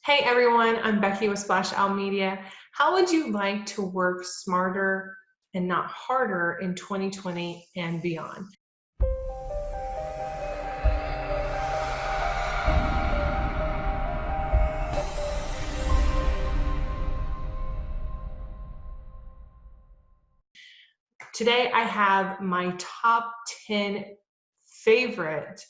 Hey everyone, I'm Becky with Splash Out Media. How would you like to work smarter and not harder in 2020 and beyond? Today I have my top 10 favorite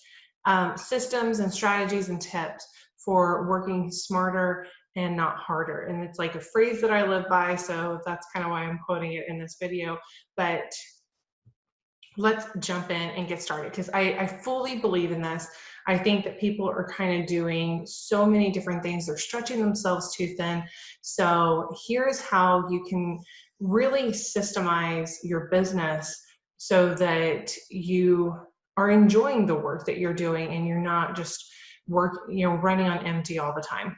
systems and strategies and tips for working smarter and not harder. And it's like a phrase that I live by, so that's kind of why I'm quoting it in this video. But let's jump in and get started because I fully believe in this. I think that people are kind of doing so many different things. They're stretching themselves too thin. So here's how you can really systemize your business so that you are enjoying the work that you're doing and you're not just running on empty all the time.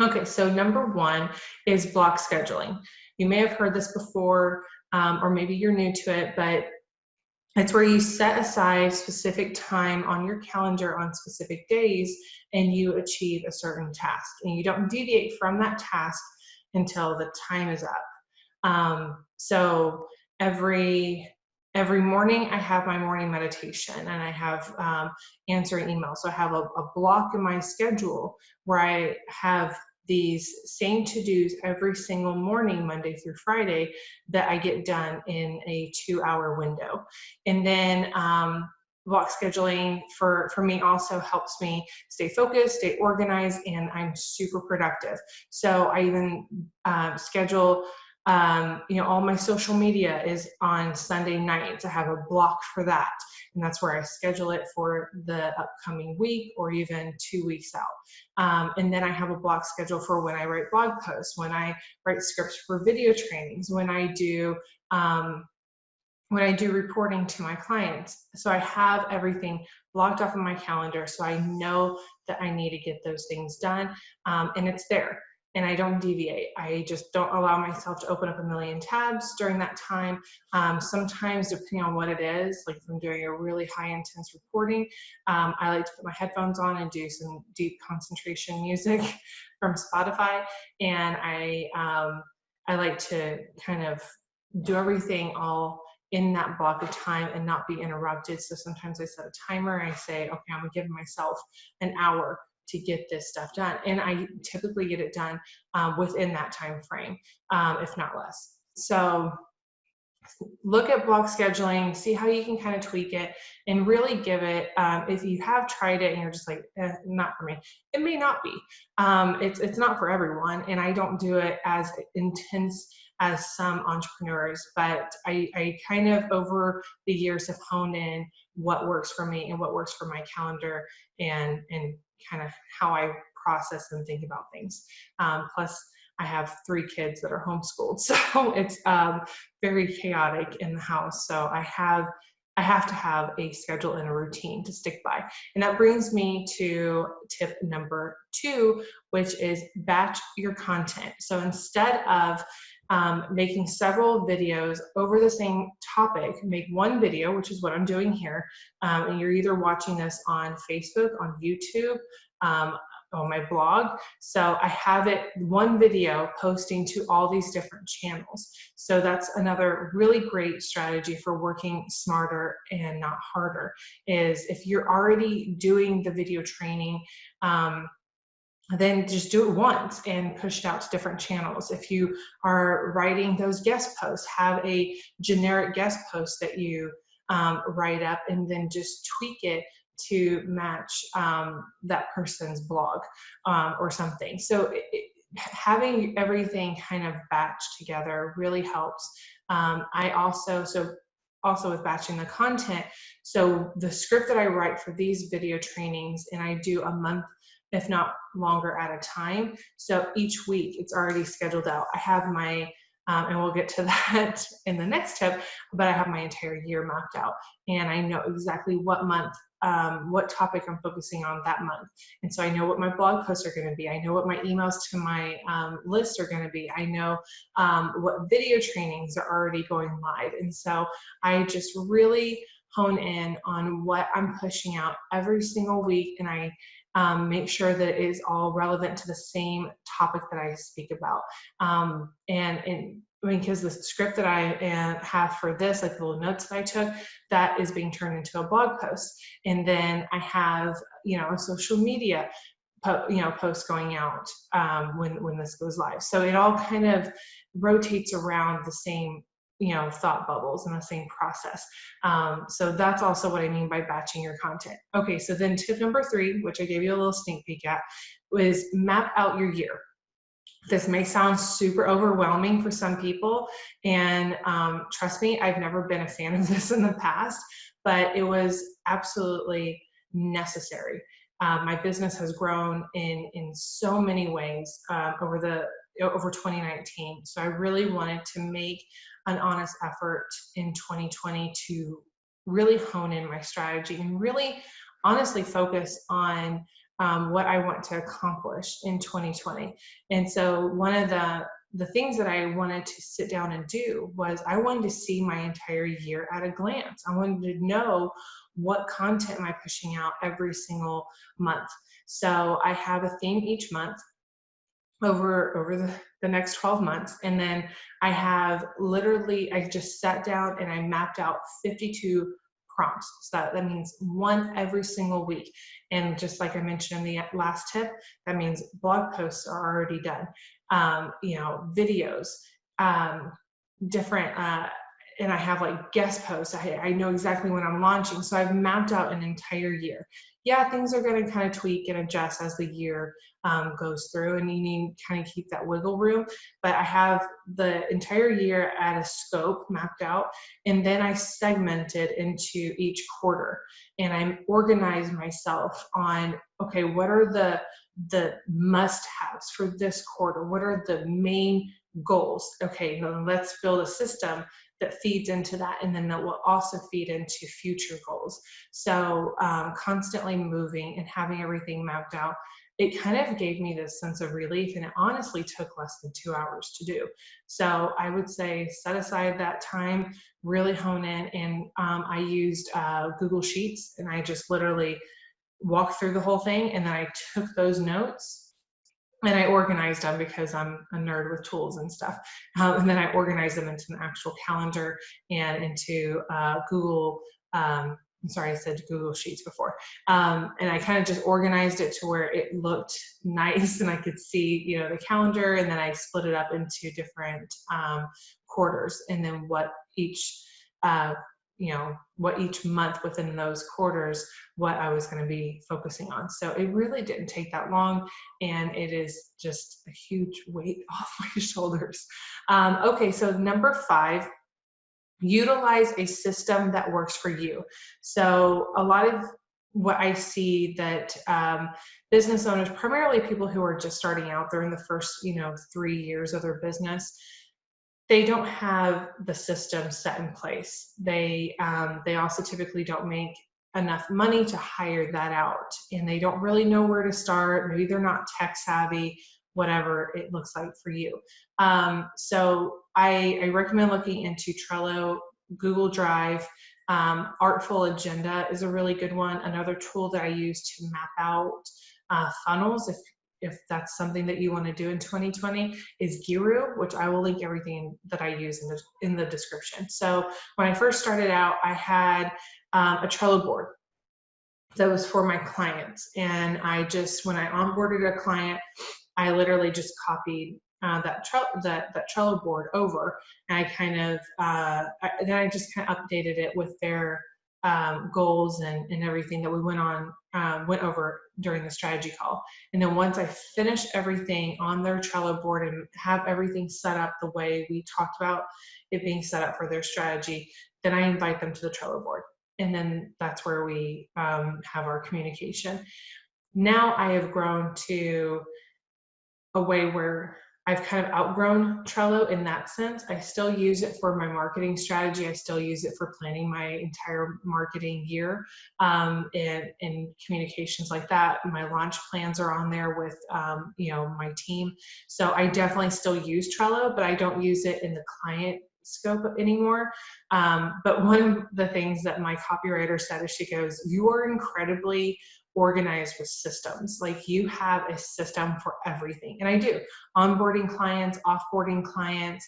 Okay, so number one is block scheduling. You may have heard this before, or maybe you're new to it, but it's where you set aside specific time on your calendar on specific days and you achieve a certain task. And you don't deviate from that task until the time is up. So every morning I have my morning meditation and I have answering emails. So I have a block in my schedule where I have these same to-dos every single morning, Monday through Friday, that I get done in a 2-hour window. And then block scheduling for me also helps me stay focused, stay organized, and I'm super productive. So I even schedule all my social media is on Sunday nights. I have a block for that. And that's where I schedule it for the upcoming week or even 2 weeks out. And then I have a block schedule for when I write blog posts, when I write scripts for video trainings, when I do reporting to my clients. So I have everything blocked off in my calendar so I know that I need to get those things done, and it's there. And I don't deviate. I just don't allow myself to open up a million tabs during that time. Sometimes, depending on what it is, like if I'm doing a really high intense reporting, I like to put my headphones on and do some deep concentration music from Spotify. And I like to kind of do everything all in that block of time and not be interrupted. So sometimes I set a timer and I say, okay, I'm gonna give myself an hour to get this stuff done. And I typically get it done within that time frame, if not less. So look at block scheduling, see how you can kind of tweak it and really give it, if you have tried it and you're just like, not for me, it may not be. It's not for everyone. And I don't do it as intense as some entrepreneurs, but I kind of over the years have honed in what works for me and what works for my calendar and kind of how I process and think about things. Plus, I have 3 kids that are homeschooled, so it's very chaotic in the house. So I have to have a schedule and a routine to stick by. And that brings me to tip number 2, which is batch your content. So instead of making several videos over the same topic, make one video, which is what I'm doing here. And you're either watching this on Facebook, on YouTube, on my blog. So I have it one video posting to all these different channels. So that's another really great strategy for working smarter and not harder, is if you're already doing the video training, then just do it once and push it out to different channels. If you are writing those guest posts, have a generic guest post that you write up and then just tweak it to match that person's blog or something. So having everything kind of batched together really helps. I also with batching the content, so the script that I write for these video trainings, and I do a month, if not longer at a time. So each week it's already scheduled out. I have my, and we'll get to that in the next tip, but I have my entire year mapped out and I know exactly what month, what topic I'm focusing on that month. And so I know what my blog posts are gonna be. I know what my emails to my list are gonna be. I know what video trainings are already going live. And so I just really hone in on what I'm pushing out every single week, and I make sure that it is all relevant to the same topic that I speak about. I mean, because the script that I have for this, like the little notes that I took, that is being turned into a blog post. And then I have, a social media post going out when this goes live. So it all kind of rotates around the same, thought bubbles and the same process. So that's also what I mean by batching your content. Okay, so then tip number 3, which I gave you a little sneak peek at, was map out your year. This may sound super overwhelming for some people, and trust me, I've never been a fan of this in the past, but it was absolutely necessary. My business has grown in so many ways over 2019, so I really wanted to make an honest effort in 2020 to really hone in my strategy and really honestly focus on what I want to accomplish in 2020. And so one of the things that I wanted to sit down and do was I wanted to see my entire year at a glance. I wanted to know what content am I pushing out every single month. So I have a theme each month over the next 12 months. And then I just sat down and I mapped out 52 prompts. So that means one every single week. And just like I mentioned in the last tip, that means blog posts are already done. Videos, different, and I have like guest posts. I know exactly when I'm launching. So I've mapped out an entire year. Yeah, things are going to kind of tweak and adjust as the year goes through, and you need to kind of keep that wiggle room. But I have the entire year at a scope mapped out, and then I segmented into each quarter, and I organized myself on, okay, what are the must-haves for this quarter? What are the main goals? Okay, then let's build a system that feeds into that, and then that will also feed into future goals. So constantly moving and having everything mapped out, it kind of gave me this sense of relief, and it honestly took less than 2 hours to do. So I would say set aside that time, really hone in, and I used Google Sheets, and I just literally walked through the whole thing, and then I took those notes and I organized them because I'm a nerd with tools and stuff. And then I organized them into an actual calendar and into Google. I'm sorry, I said Google Sheets before. And I kind of just organized it to where it looked nice and I could see, the calendar. And then I split it up into different quarters, and then what each month within those quarters, what I was going to be focusing on. So it really didn't take that long, and it is just a huge weight off my shoulders. Okay, so number 5, utilize a system that works for you. So a lot of what I see that business owners, primarily people who are just starting out, they're in the first 3 years of their business, they don't have the system set in place. They also typically don't make enough money to hire that out, and they don't really know where to start. Maybe they're not tech savvy, whatever it looks like for you. So I recommend looking into Trello, Google Drive. Artful Agenda is a really good one. Another tool that I use to map out funnels, if that's something that you want to do in 2020, is Giru, which I will link everything that I use in the description. So when I first started out, I had a Trello board that was for my clients. And when I onboarded a client, I literally just copied that Trello board over, and then I just kind of updated it with their goals and everything that we went over during the strategy call. And then once I finish everything on their Trello board and have everything set up the way we talked about it being set up for their strategy, then I invite them to the Trello board. And then that's where we have our communication. Now I have grown to a way where I've kind of outgrown Trello in that sense. I still use it for my marketing strategy. I still use it for planning my entire marketing year and communications like that. My launch plans are on there with my team. So I definitely still use Trello, but I don't use it in the client scope anymore. But one of the things that my copywriter said is, she goes, "You are incredibly organized with systems. Like you have a system for everything. And I do. Onboarding clients, offboarding clients.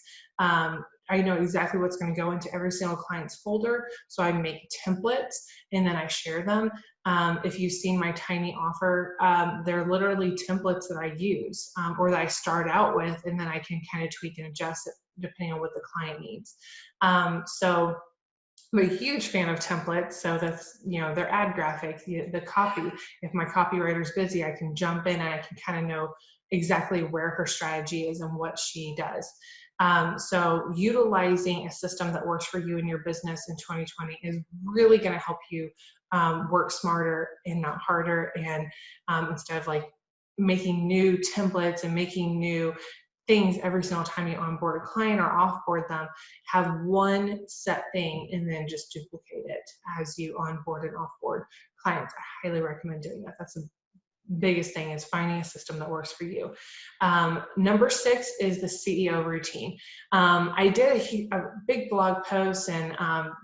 I know exactly what's going to go into every single client's folder. So I make templates and then I share them. If you've seen my tiny offer, they're literally templates that I use or that I start out with, and then I can kind of tweak and adjust it depending on what the client needs. So I'm a huge fan of templates. So that's, their ad graphic, the copy. If my copywriter's busy, I can jump in and I can kind of know exactly where her strategy is and what she does. So utilizing a system that works for you and your business in 2020 is really going to help you work smarter and not harder. And instead of like making new templates and making new things every single time you onboard a client or offboard them, have one set thing and then just duplicate it as you onboard and offboard clients. I highly recommend doing that. That's the biggest thing, is finding a system that works for you. Number 6 is the CEO routine. I did a big blog post and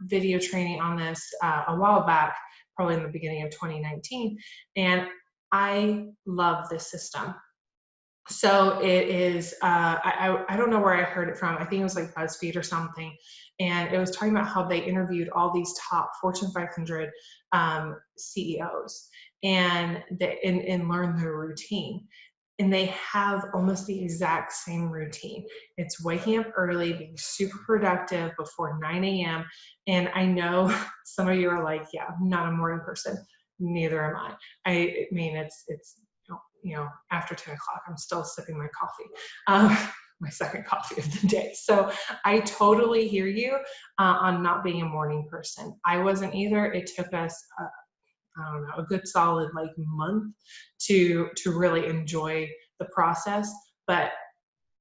video training on this a while back, probably in the beginning of 2019, and I love this system. So it is, I don't know where I heard it from. I think it was like BuzzFeed or something. And it was talking about how they interviewed all these top Fortune 500 CEOs and learned their routine. And they have almost the exact same routine. It's waking up early, being super productive before 9 a.m. And I know some of you are like, yeah, I'm not a morning person. Neither am I. I mean, it's after 10 o'clock, I'm still sipping my coffee, my second coffee of the day. So I totally hear you on not being a morning person. I wasn't either. It took us, a good solid month to really enjoy the process, but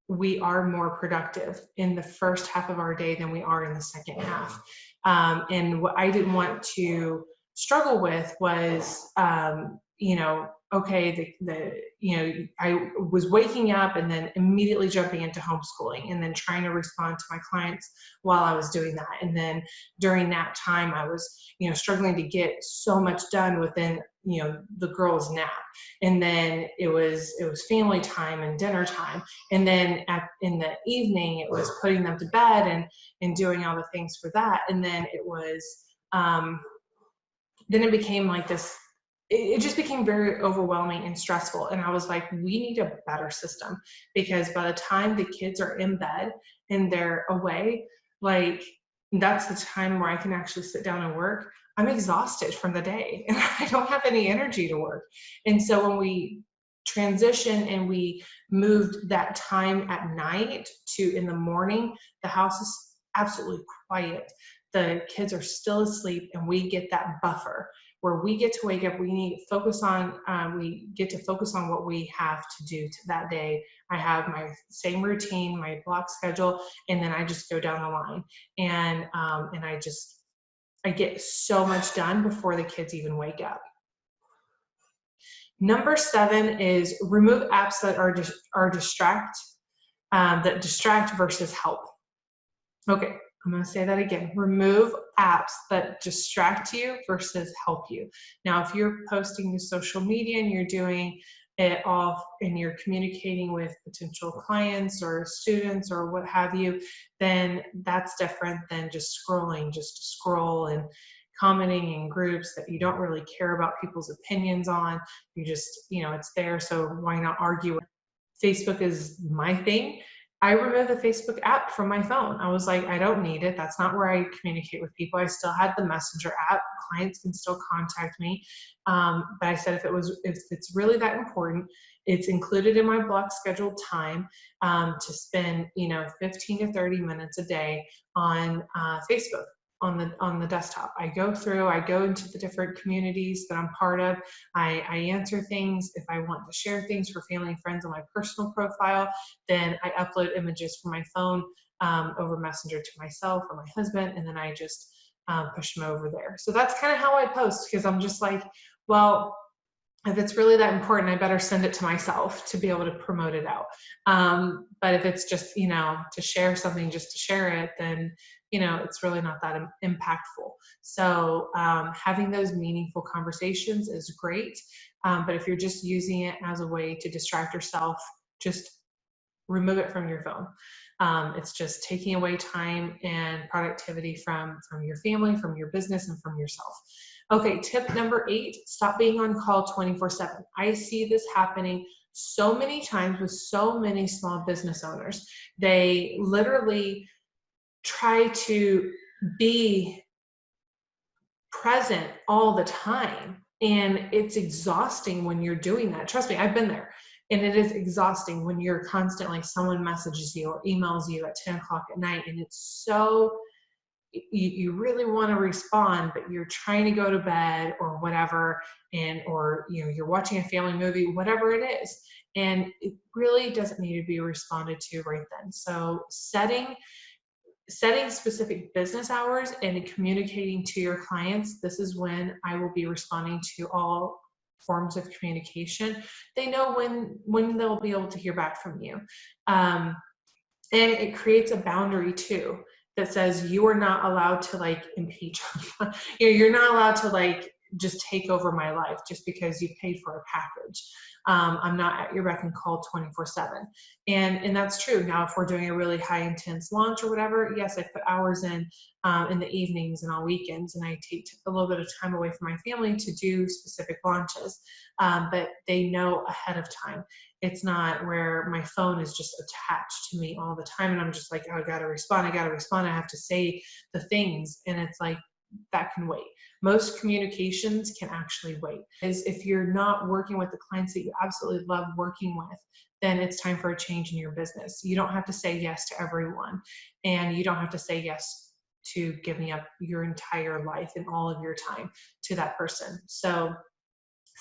we are more productive in the first half of our day than we are in the second half. And what I didn't want to struggle with was, okay, I was waking up and then immediately jumping into homeschooling and then trying to respond to my clients while I was doing that. And then during that time, I was, struggling to get so much done within, the girls' nap. And then it was family time and dinner time. And then in the evening, it was putting them to bed and doing all the things for that. And then it was, then it became like this, it just became very overwhelming and stressful. And I was like, we need a better system, because by the time the kids are in bed and they're away, that's the time where I can actually sit down and work. I'm exhausted from the day and I don't have any energy to work. And so when we transition and we moved that time at night to in the morning, the house is absolutely quiet. The kids are still asleep and we get that buffer where we get to wake up. We get to focus on what we have to do that day. I have my same routine, my block schedule, and then I just go down the line. And I get so much done before the kids even wake up. Number 7 is remove apps that distract versus help. Okay, I'm going to say that again. Remove apps that distract you versus help you. Now, if you're posting to social media and you're doing it all and you're communicating with potential clients or students or what have you, then that's different than just scrolling, just to scroll and commenting in groups that you don't really care about people's opinions on. You just, it's there, so why not argue? Facebook is my thing. I removed the Facebook app from my phone. I was like, I don't need it. That's not where I communicate with people. I still had the Messenger app. Clients can still contact me. But I said, if it's really that important, it's included in my block scheduled time to spend, 15 to 30 minutes a day on Facebook. On the desktop. I go into the different communities that I'm part of. I answer things. If I want to share things for family and friends on my personal profile, then I upload images from my phone over Messenger to myself or my husband, and then I just push them over there. So that's kind of how I post, because I'm just like, well, if it's really that important, I better send it to myself to be able to promote it out. But if it's just, to share something just to share it, then, it's really not that impactful. So having those meaningful conversations is great. But if you're just using it as a way to distract yourself, just remove it from your phone. It's just taking away time and productivity from your family, from your business, and from yourself. Okay, tip number 8, stop being on call 24/7. I see this happening so many times with so many small business owners. They literally try to be present all the time. And it's exhausting when you're doing that. Trust me, I've been there. And it is exhausting when you're constantly, someone messages you or emails you at 10 o'clock at night. And it's so, you really want to respond, but you're trying to go to bed or whatever. Or you're watching a family movie, whatever it is. And it really doesn't need to be responded to right then. So setting specific business hours and communicating to your clients, this is when I will be responding to all forms of communication. They know when they'll be able to hear back from you. And it creates a boundary too that says you are not allowed to like impeach. You're not allowed to like just take over my life just because you paid for a package. I'm not at your beck and call 24/7. And that's true. Now, if we're doing a really high intense launch or whatever, yes, I put hours in the evenings and on weekends, and I take a little bit of time away from my family to do specific launches. But they know ahead of time. It's not where my phone is just attached to me all the time. And I'm just like, oh, I got to respond. I have to say the things. And it's like, that can wait. Most communications can actually wait. Is if you're not working with the clients that you absolutely love working with, then it's time for a change in your business. You don't have to say yes to everyone, and you don't have to say yes to giving up your entire life and all of your time to that person. So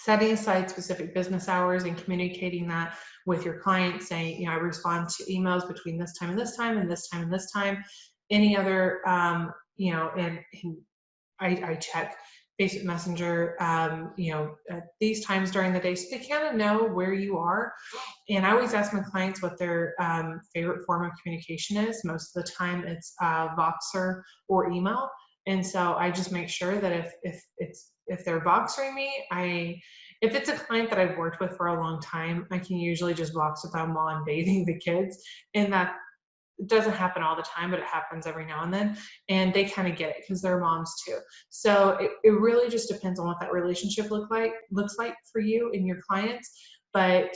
setting aside specific business hours and communicating that with your clients, saying, I respond to emails between this time and this time and this time and this time. Any other, and I check Facebook Messenger, at these times during the day, so they kind of know where you are. And I always ask my clients what their favorite form of communication is. Most of the time, it's Voxer or email. And so I just make sure that if they're Voxering me, if it's a client that I've worked with for a long time, I can usually just Vox with them while I'm bathing the kids, and that it doesn't happen all the time, but it happens every now and then. And they kind of get it because they're moms too. So it really just depends on what that relationship looks like for you and your clients. But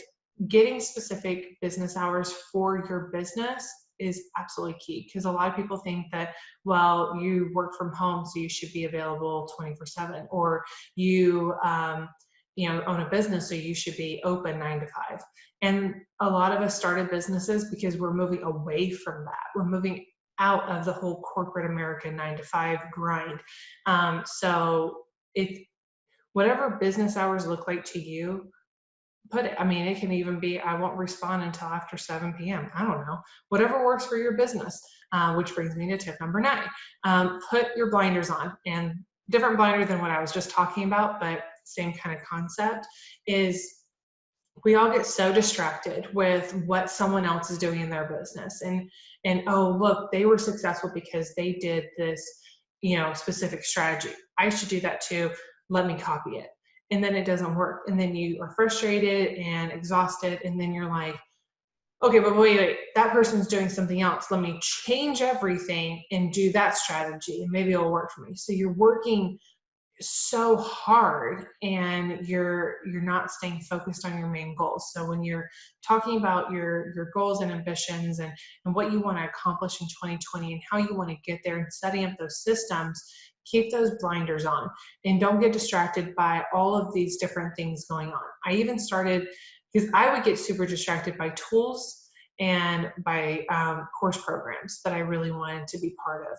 getting specific business hours for your business is absolutely key, because a lot of people think that, well, you work from home, so you should be available 24/7, or you, own a business, so you should be open 9 to 5. And a lot of us started businesses because we're moving away from that. We're moving out of the whole corporate American 9 to 5 grind. So if whatever business hours look like to you, it can even be, I won't respond until after 7 p.m. I don't know, whatever works for your business, which brings me to tip number 9. Put your blinders on, and different blinder than what I was just talking about, but same kind of concept. Is we all get so distracted with what someone else is doing in their business, and oh, look, they were successful because they did this, specific strategy. I should do that too. Let me copy it. And then it doesn't work. And then you are frustrated and exhausted. And then you're like, okay, but wait, that person's doing something else. Let me change everything and do that strategy, and maybe it'll work for me. So you're working so hard, and you're not staying focused on your main goals. So when you're talking about your goals and ambitions, and what you want to accomplish in 2020 and how you want to get there, and setting up those systems, keep those blinders on and don't get distracted by all of these different things going on. I even started, because I would get super distracted by tools and by course programs that I really wanted to be part of.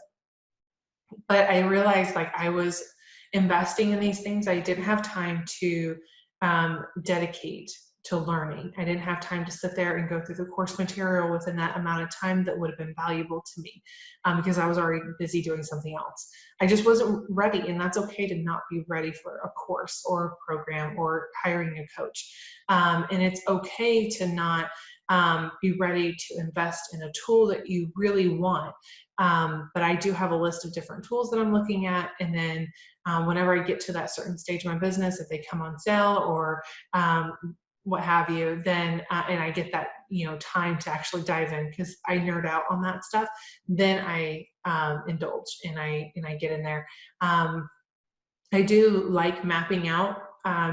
But I realized, like, I was investing in these things, I didn't have time to dedicate to learning. I didn't have time to sit there and go through the course material within that amount of time that would have been valuable to me, because I was already busy doing something else. I just wasn't ready, and that's okay to not be ready for a course or a program or hiring a coach. And it's okay to not be ready to invest in a tool that you really want. But I do have a list of different tools that I'm looking at, and then whenever I get to that certain stage of my business, if they come on sale or what have you, then and I get that time to actually dive in, because I nerd out on that stuff, then I indulge and I get in there. I do like mapping out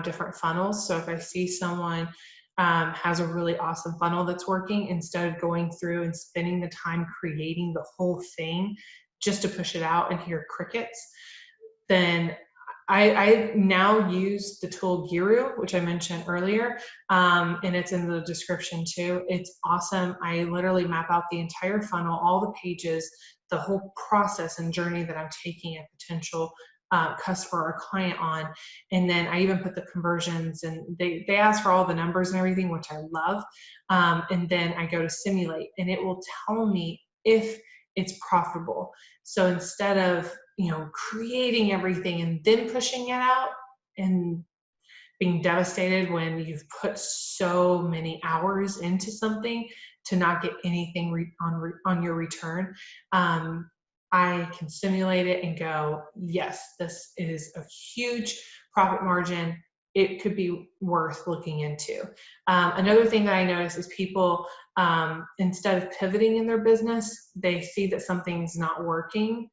different funnels. So if I see someone has a really awesome funnel that's working, instead of going through and spending the time creating the whole thing just to push it out and hear crickets, then I now use the tool Giru, which I mentioned earlier, and it's in the description too. It's awesome. I literally map out the entire funnel, all the pages, the whole process and journey that I'm taking a potential customer or client on. And then I even put the conversions, and they ask for all the numbers and everything, which I love. And then I go to simulate, and it will tell me if it's profitable. So instead of creating everything and then pushing it out and being devastated when you've put so many hours into something to not get anything on your return, I can simulate it and go, yes, this is a huge profit margin. It could be worth looking into. Another thing that I notice is people, instead of pivoting in their business, they see that something's not working,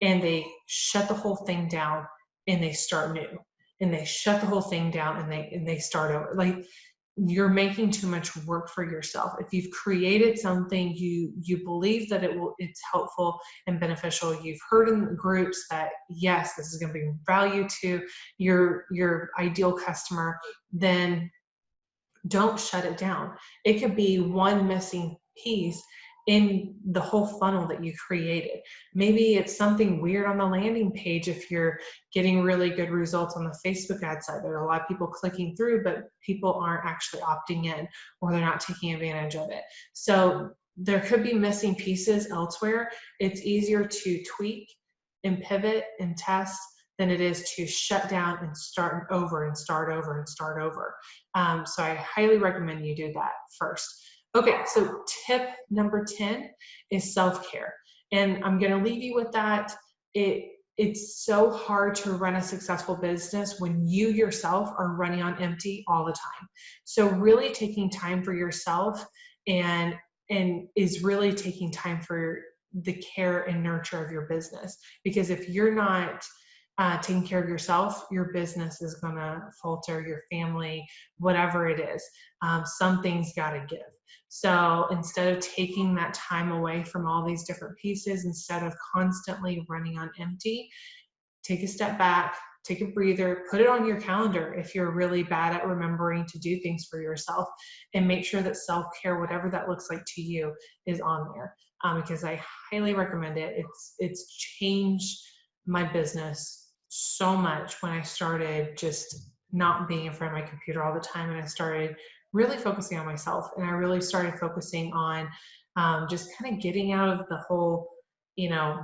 and they shut the whole thing down and they start new, and they shut the whole thing down and they start over. Like, you're making too much work for yourself. If you've created something, you believe that it's helpful and beneficial, you've heard in groups that yes, this is going to bring value to your ideal customer, then don't shut it down. It could be one missing piece in the whole funnel that you created. Maybe it's something weird on the landing page. If you're getting really good results on the Facebook ad side, there are a lot of people clicking through, but people aren't actually opting in, or they're not taking advantage of it. So there could be missing pieces elsewhere. It's easier to tweak and pivot and test than it is to shut down and start over and start over and start over. So I highly recommend you do that first. Okay, so tip number 10 is self-care. And I'm going to leave you with that. It's so hard to run a successful business when you yourself are running on empty all the time. So really taking time for yourself and is really taking time for the care and nurture of your business. Because if you're not taking care of yourself, your business is going to falter, your family, whatever it is. Something's got to give. So instead of taking that time away from all these different pieces, instead of constantly running on empty, take a step back, take a breather, put it on your calendar if you're really bad at remembering to do things for yourself, and make sure that self-care, whatever that looks like to you, is on there. Because I highly recommend it. It's changed my business so much when I started just not being in front of my computer all the time, and I started really focusing on myself, and I really started focusing on just kind of getting out of the whole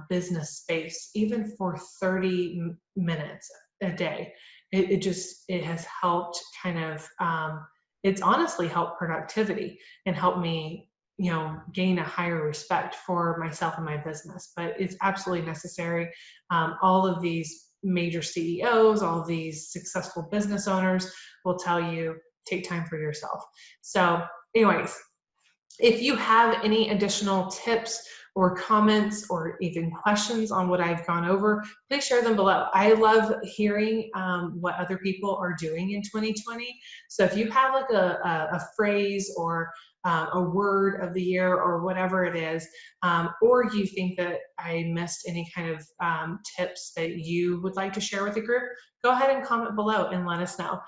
business space, even for 30 minutes a day. It has helped kind of it's honestly helped productivity and helped me gain a higher respect for myself and my business. But it's absolutely necessary. All of these major CEOs, all of these successful business owners will tell you, take time for yourself. So anyways, if you have any additional tips or comments or even questions on what I've gone over, please share them below. I love hearing what other people are doing in 2020. So if you have like a phrase or a word of the year or whatever it is, or you think that I missed any kind of tips that you would like to share with the group, go ahead and comment below and let us know.